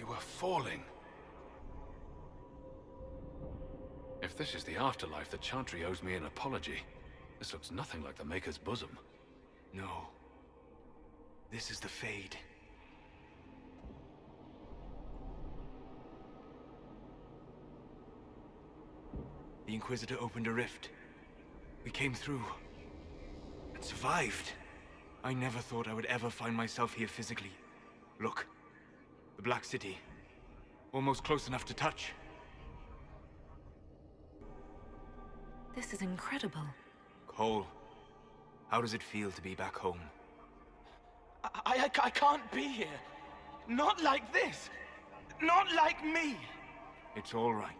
You were falling. If this is the afterlife, the Chantry owes me an apology. This looks nothing like the Maker's bosom. No. This is the Fade. The Inquisitor opened a rift. We came through. And survived. I never thought I would ever find myself here physically. Look. The Black City. Almost close enough to touch. This is incredible. Cole, how does it feel to be back home? I can't be here. Not like this. Not like me. It's all right.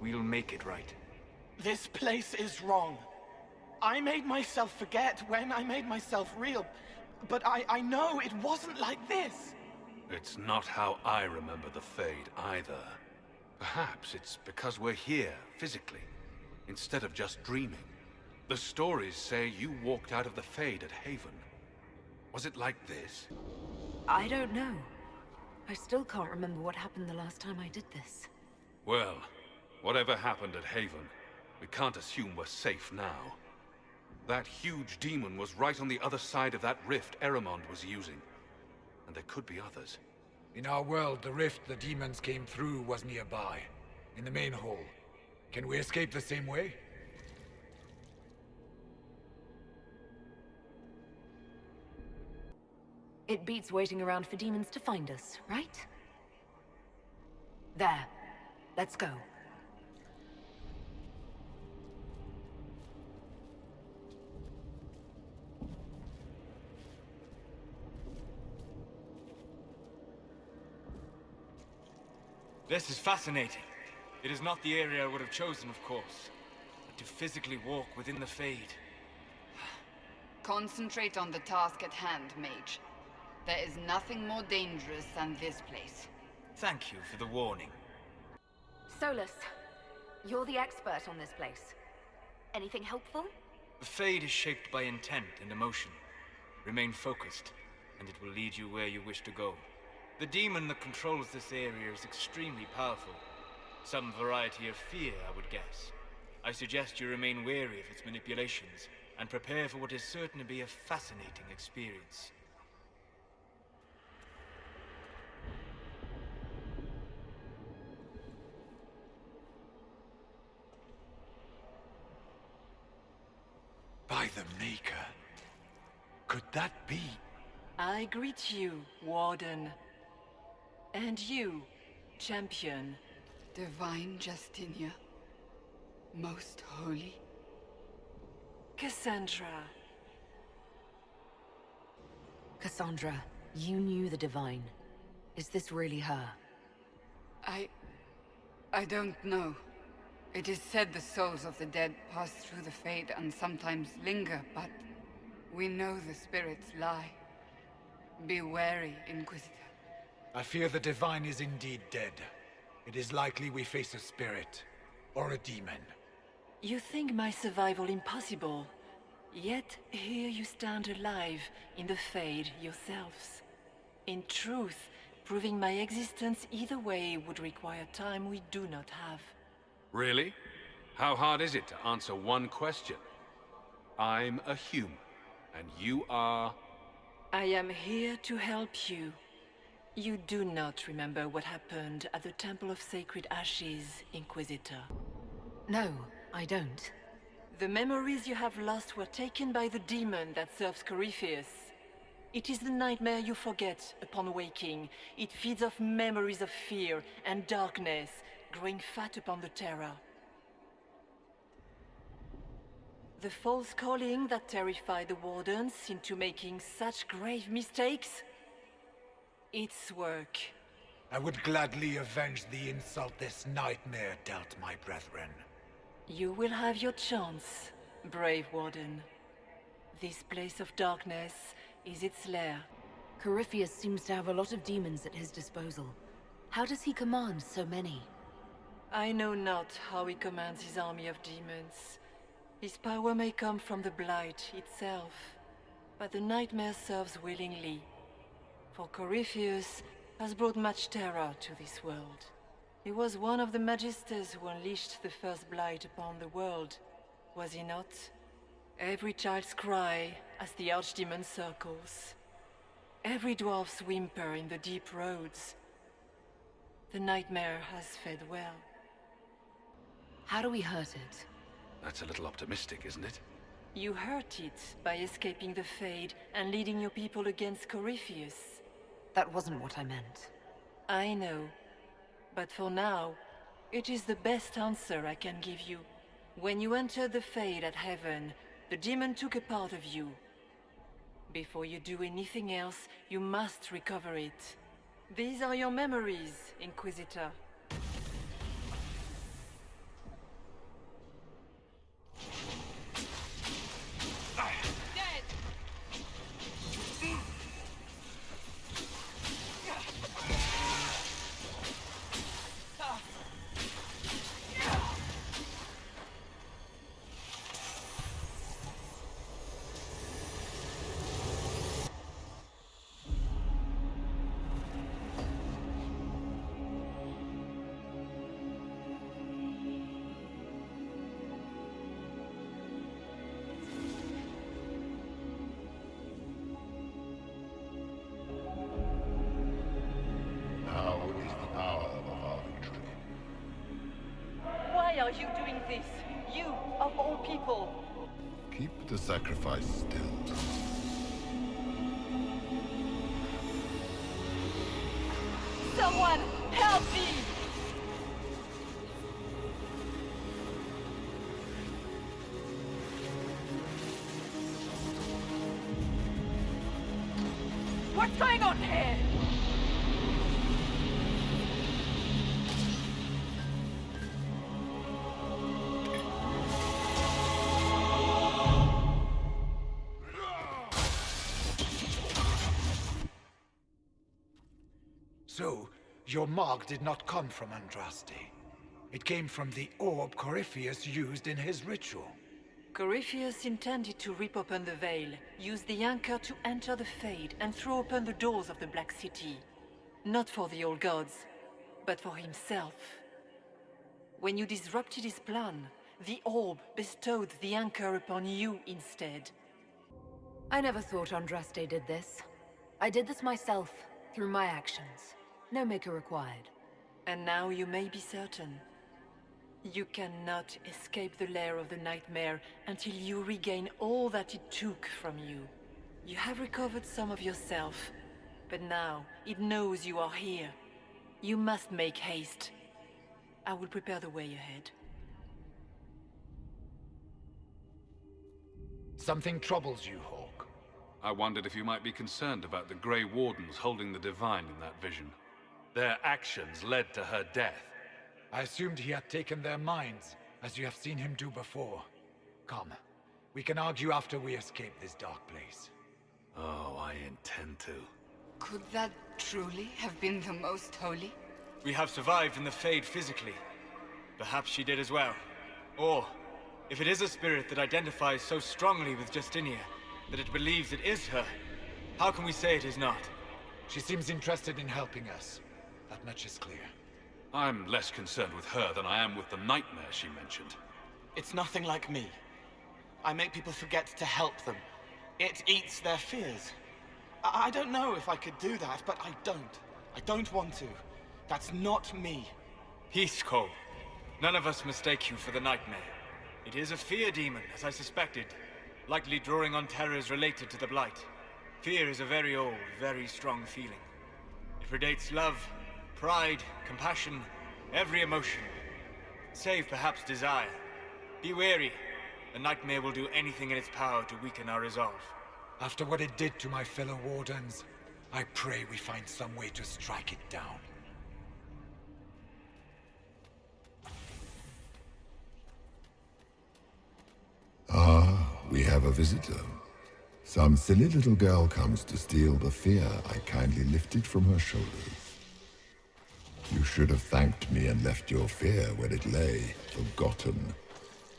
We'll make it right. This place is wrong. I made myself forget when I made myself real. But I know it wasn't like this. It's not how I remember the Fade, either. Perhaps it's because we're here, physically, instead of just dreaming. The stories say you walked out of the Fade at Haven. Was it like this? I don't know. I still can't remember what happened the last time I did this. Well, whatever happened at Haven, we can't assume we're safe now. That huge demon was right on the other side of that rift Eramond was using. And there could be others. In our world, the rift the demons came through was nearby, in the main hall. Can we escape the same way? It beats waiting around for demons to find us, right? There. Let's go. This is fascinating. It is not the area I would have chosen, of course. But to physically walk within the Fade. Concentrate on the task at hand, Mage. There is nothing more dangerous than this place. Thank you for the warning. Solus, you're the expert on this place. Anything helpful? The Fade is shaped by intent and emotion. Remain focused, and it will lead you where you wish to go. The demon that controls this area is extremely powerful. Some variety of fear, I would guess. I suggest you remain wary of its manipulations, and prepare for what is certain to be a fascinating experience. By the Maker. Could that be? I greet you, Warden. And you, Champion. Divine Justinia. Most holy. Cassandra. Cassandra, you knew the Divine. Is this really her? I don't know. It is said the souls of the dead pass through the Fade and sometimes linger, but we know the spirits lie. Be wary, Inquisitor. I fear the Divine is indeed dead. It is likely we face a spirit, or a demon. You think my survival impossible, yet here you stand alive in the Fade yourselves. In truth, proving my existence either way would require time we do not have. Really? How hard is it to answer one question? I'm a human, and you are... I am here to help you. You do not remember what happened at the Temple of Sacred Ashes, Inquisitor. No, I don't. The memories you have lost were taken by the demon that serves Corypheus. It is the nightmare you forget upon waking. It feeds off memories of fear and darkness, growing fat upon the terror. The false calling that terrified the Wardens into making such grave mistakes? Its work. I would gladly avenge the insult this nightmare dealt my brethren. You will have your chance, brave Warden. This place of darkness is its lair. Corypheus seems to have a lot of demons at his disposal. How does he command so many? I know not how he commands his army of demons. His power may come from the Blight itself, but the nightmare serves willingly. For Corypheus, has brought much terror to this world. He was one of the Magisters who unleashed the first blight upon the world, was he not? Every child's cry as the Archdemon circles. Every dwarf's whimper in the deep roads. The nightmare has fed well. How do we hurt it? That's a little optimistic, isn't it? You hurt it by escaping the Fade and leading your people against Corypheus. That wasn't what I meant. I know. But for now, it is the best answer I can give you. When you entered the Fade at Heaven, the demon took a part of you. Before you do anything else, you must recover it. These are your memories, Inquisitor. Why are you doing this? You, of all people. Keep the sacrifice still. Someone, help me! What's going on here? So, your mark did not come from Andraste. It came from the orb Corypheus used in his ritual. Corypheus intended to rip open the veil, use the anchor to enter the Fade, and throw open the doors of the Black City. Not for the old gods, but for himself. When you disrupted his plan, the orb bestowed the anchor upon you instead. I never thought Andraste did this. I did this myself, through my actions. No maker required. And now you may be certain. You cannot escape the lair of the nightmare until you regain all that it took from you. You have recovered some of yourself, but now it knows you are here. You must make haste. I will prepare the way ahead. Something troubles you, Hawke. I wondered if you might be concerned about the Grey Wardens holding the Divine in that vision. Their actions led to her death. I assumed he had taken their minds, as you have seen him do before. Come, we can argue after we escape this dark place. Oh, I intend to. Could that truly have been the most holy? We have survived in the Fade physically. Perhaps she did as well. Or, if it is a spirit that identifies so strongly with Justinia that it believes it is her, how can we say it is not? She seems interested in helping us. That much is clear. I'm less concerned with her than I am with the nightmare she mentioned. It's nothing like me. I make people forget to help them. It eats their fears. I don't know if I could do that, but I don't. I don't want to. That's not me. Peace, Cole. None of us mistake you for the nightmare. It is a fear demon, as I suspected, likely drawing on terrors related to the Blight. Fear is a very old, very strong feeling. It predates love, pride, compassion, every emotion. Save perhaps desire. Be wary. The nightmare will do anything in its power to weaken our resolve. After what it did to my fellow Wardens, I pray we find some way to strike it down. Ah, we have a visitor. Some silly little girl comes to steal the fear I kindly lifted from her shoulders. You should have thanked me and left your fear where it lay, forgotten.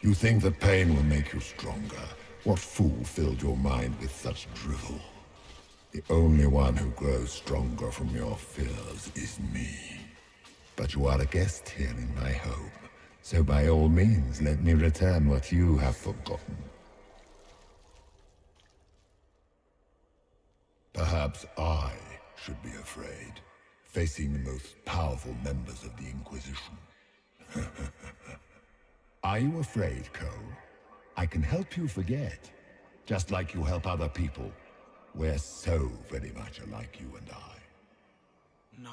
You think that pain will make you stronger. What fool filled your mind with such drivel? The only one who grows stronger from your fears is me. But you are a guest here in my home, so by all means let me return what you have forgotten. Perhaps I should be afraid, facing the most powerful members of the Inquisition. Are you afraid, Cole? I can help you forget, just like you help other people. We're so very much alike, you and I. No.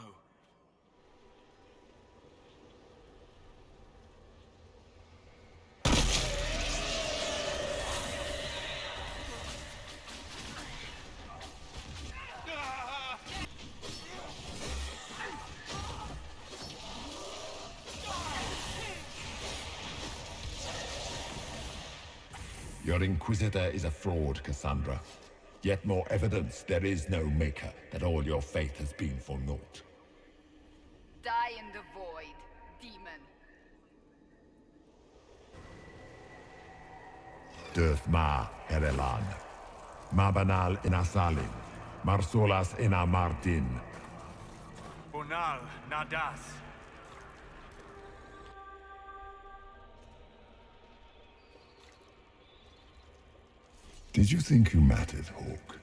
Your Inquisitor is a fraud, Cassandra. Yet more evidence there is no Maker, that all your faith has been for naught. Die in the void, demon. Döth ma Herelan. Mabanal inasalin. Marsolas ina Martin. Bonal nadas. Did you think you mattered, Hawke?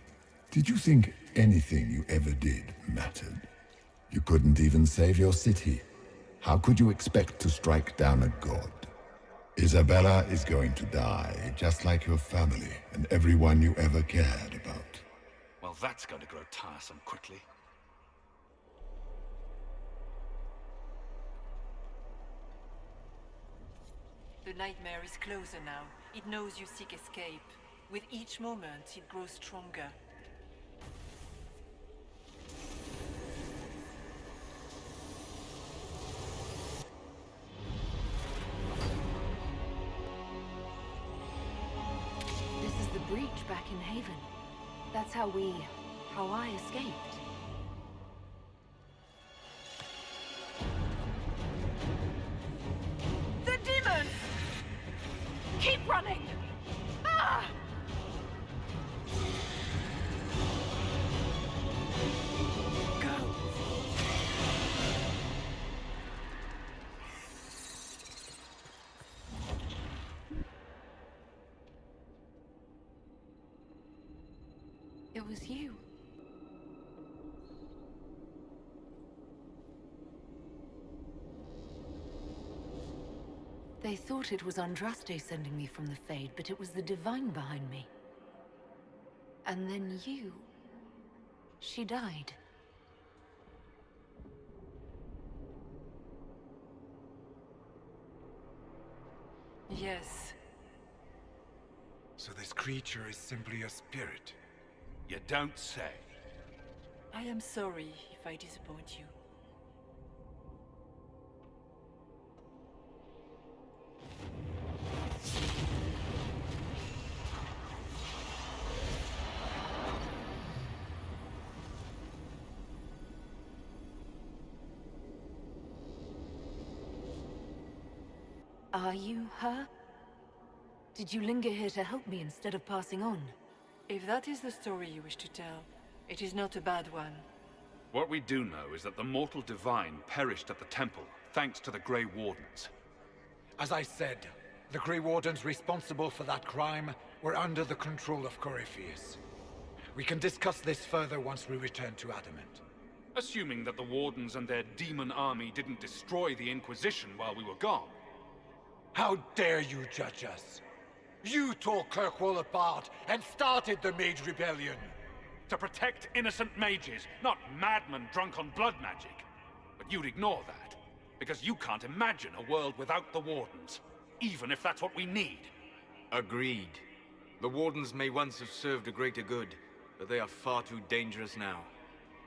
Did you think anything you ever did mattered? You couldn't even save your city. How could you expect to strike down a god? Isabella is going to die, just like your family and everyone you ever cared about. Well, that's going to grow tiresome quickly. The nightmare is closer now. It knows you seek escape. With each moment, it grows stronger. This is the breach back in Haven. That's how I escaped. The demons! Keep running! Ah! Go! It was you. They thought it was Andraste sending me from the Fade, but it was the Divine behind me. And then you... She died. Yes. So this creature is simply a spirit. You don't say. I am sorry if I disappoint you. Are you her? Did you linger here to help me instead of passing on? If that is the story you wish to tell, it is not a bad one. What we do know is that the mortal divine perished at the temple, thanks to the Grey Wardens. As I said, the Grey Wardens responsible for that crime were under the control of Corypheus. We can discuss this further once we return to Adamant. Assuming that the Wardens and their demon army didn't destroy the Inquisition while we were gone. How dare you judge us? You tore Kirkwall apart and started the Mage Rebellion! To protect innocent mages, not madmen drunk on blood magic. But you'd ignore that, because you can't imagine a world without the Wardens, even if that's what we need. Agreed. The Wardens may once have served a greater good, but they are far too dangerous now.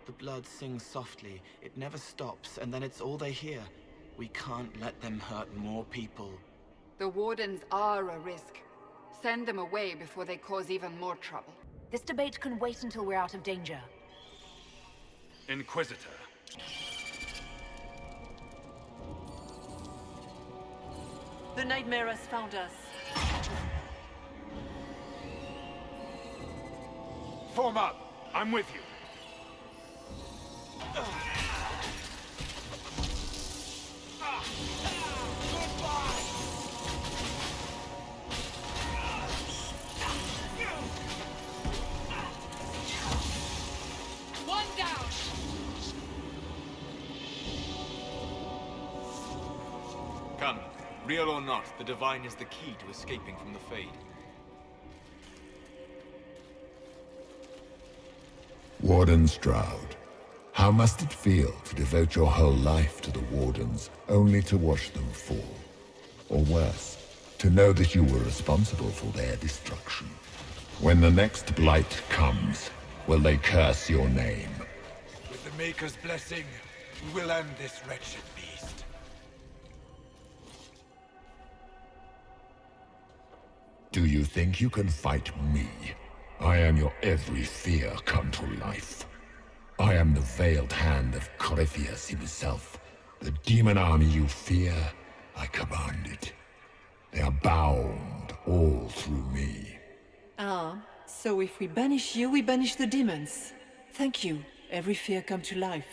The blood sings softly, it never stops, and then it's all they hear. We can't let them hurt more people. The Wardens are a risk. Send them away before they cause even more trouble. This debate can wait until we're out of danger. Inquisitor. The nightmare has found us. Form up! I'm with you. One down! Come, real or not, the Divine is the key to escaping from the Fade. Warden Stroud, how must it feel to devote your whole life to the Wardens, only to watch them fall? Or worse, to know that you were responsible for their destruction? When the next blight comes, will they curse your name? With the Maker's blessing, we will end this wretched beast. Do you think you can fight me? I am your every fear come to life. I am the veiled hand of Corypheus himself. The demon army you fear, I command it. They are bound all through me. Ah, so if we banish you, we banish the demons. Thank you. Every fear come to life.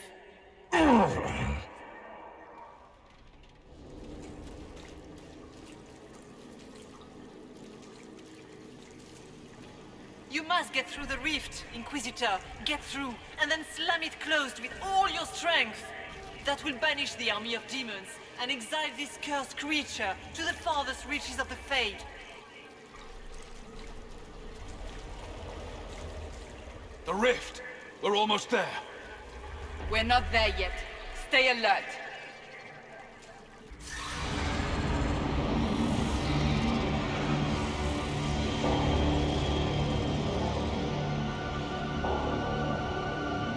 You must get through the rift, Inquisitor. Get through, and then slam it closed with all your strength. That will banish the army of demons, and exile this cursed creature to the farthest reaches of the Fade. The rift! We're almost there. We're not there yet. Stay alert.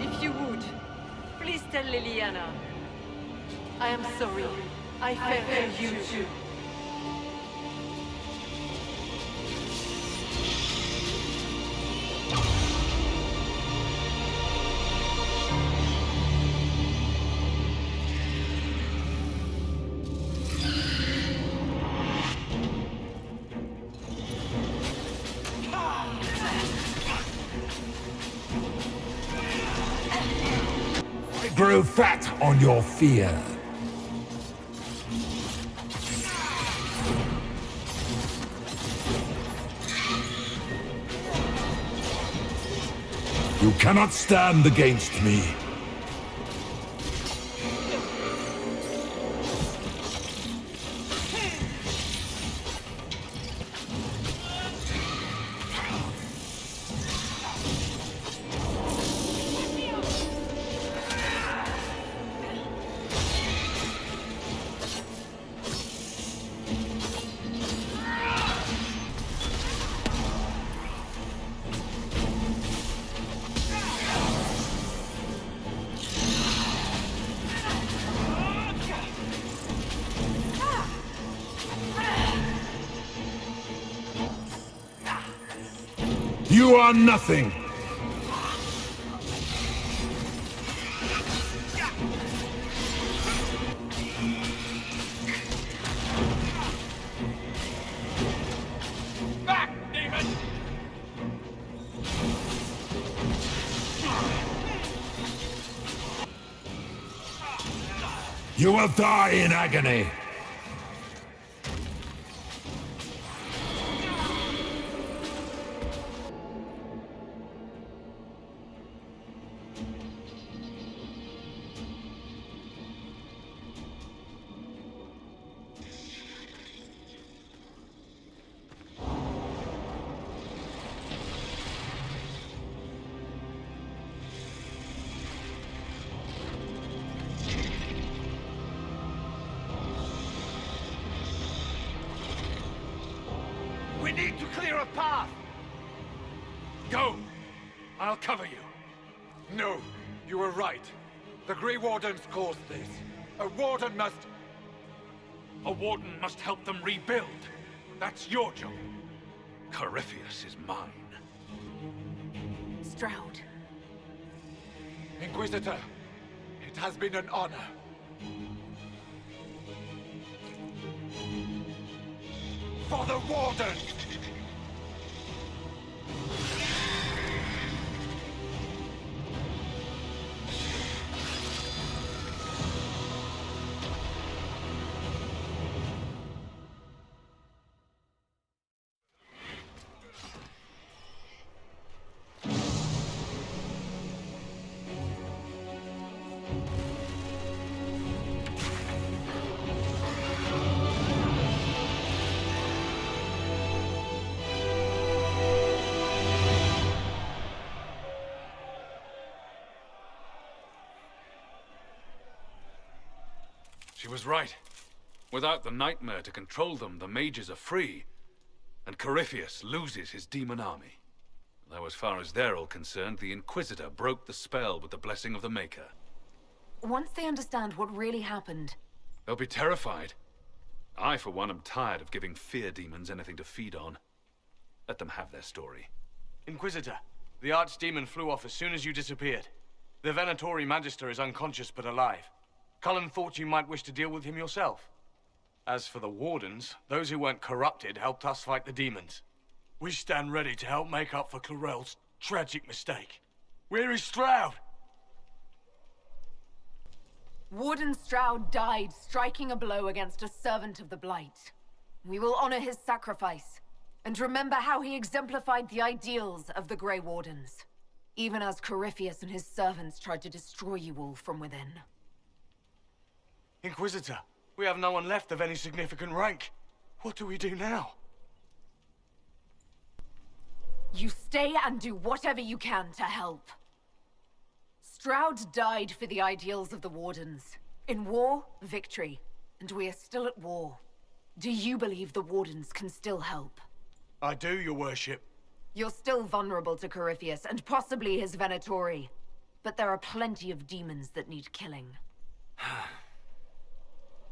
If you would, please tell Liliana. I am sorry. I failed you too. Grow fat on your fear. You cannot stand against me. You are nothing! Back, demon! You will die in agony! We need to clear a path! Go! I'll cover you. No, you were right. The Grey Wardens caused this. A Warden must... A Warden must help them rebuild. That's your job. Corypheus is mine. Stroud. Inquisitor, it has been an honor. For the Warden! was right. Without the nightmare to control them, the mages are free, and Corypheus loses his demon army. Though as far as they're all concerned, the Inquisitor broke the spell with the blessing of the Maker. Once they understand what really happened... They'll be terrified. I, for one, am tired of giving fear demons anything to feed on. Let them have their story. Inquisitor, the Archdemon flew off as soon as you disappeared. The Venatori Magister is unconscious but alive. Cullen thought you might wish to deal with him yourself. As for the Wardens, those who weren't corrupted helped us fight the demons. We stand ready to help make up for Clarel's tragic mistake. Where is Stroud? Warden Stroud died striking a blow against a servant of the Blight. We will honor his sacrifice, and remember how he exemplified the ideals of the Grey Wardens, even as Corypheus and his servants tried to destroy you all from within. Inquisitor, we have no one left of any significant rank. What do we do now? You stay and do whatever you can to help. Stroud died for the ideals of the Wardens. In war, victory. And we are still at war. Do you believe the Wardens can still help? I do, your worship. You're still vulnerable to Corypheus, and possibly his Venatori. But there are plenty of demons that need killing.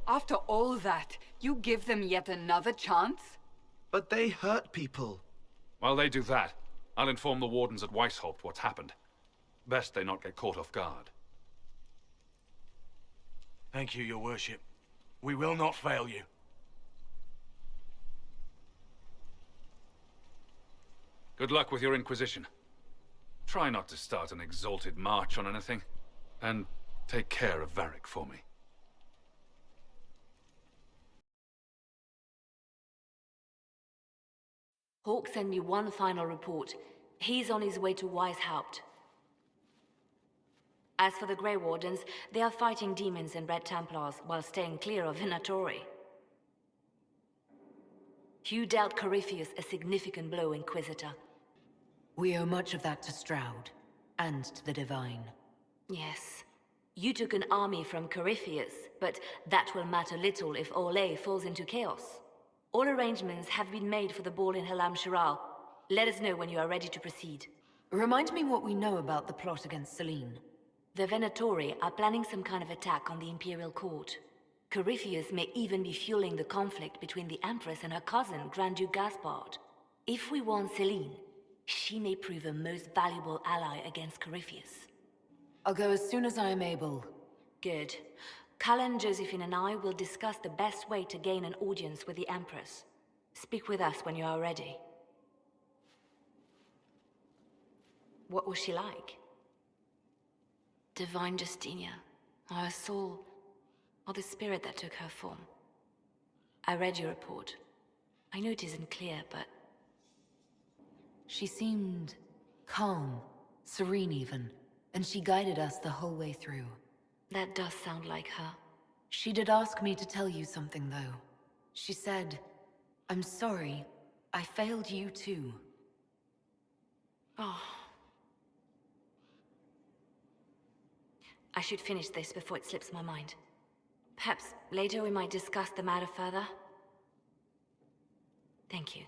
After all that, you give them yet another chance? But they hurt people. While they do that, I'll inform the Wardens at Weishaupt what's happened. Best they not get caught off guard. Thank you, your worship. We will not fail you. Good luck with your Inquisition. Try not to start an exalted march on anything. And take care of Varric for me. Hawke sent me one final report. He's on his way to Weishaupt. As for the Grey Wardens, they are fighting demons and Red Templars while staying clear of Venatori. You dealt Corypheus a significant blow, Inquisitor. We owe much of that to Stroud, and to the Divine. Yes. You took an army from Corypheus, but that will matter little if Orlais falls into chaos. All arrangements have been made for the ball in Halam Shiral. Let us know when you are ready to proceed. Remind me what we know about the plot against Selene. The Venatori are planning some kind of attack on the Imperial Court. Corypheus may even be fueling the conflict between the Empress and her cousin, Grand Duke Gaspard. If we warn Selene, she may prove a most valuable ally against Corypheus. I'll go as soon as I am able. Good. Cullen, Josephine and I will discuss the best way to gain an audience with the Empress. Speak with us when you are ready. What was she like? Divine Justinia, or her soul, or the spirit that took her form. I read your report. I know it isn't clear, but... She seemed calm, serene even, and she guided us the whole way through. That does sound like her. She did ask me to tell you something, though. She said, "I'm sorry, I failed you too." Oh. I should finish this before it slips my mind. Perhaps later we might discuss the matter further. Thank you.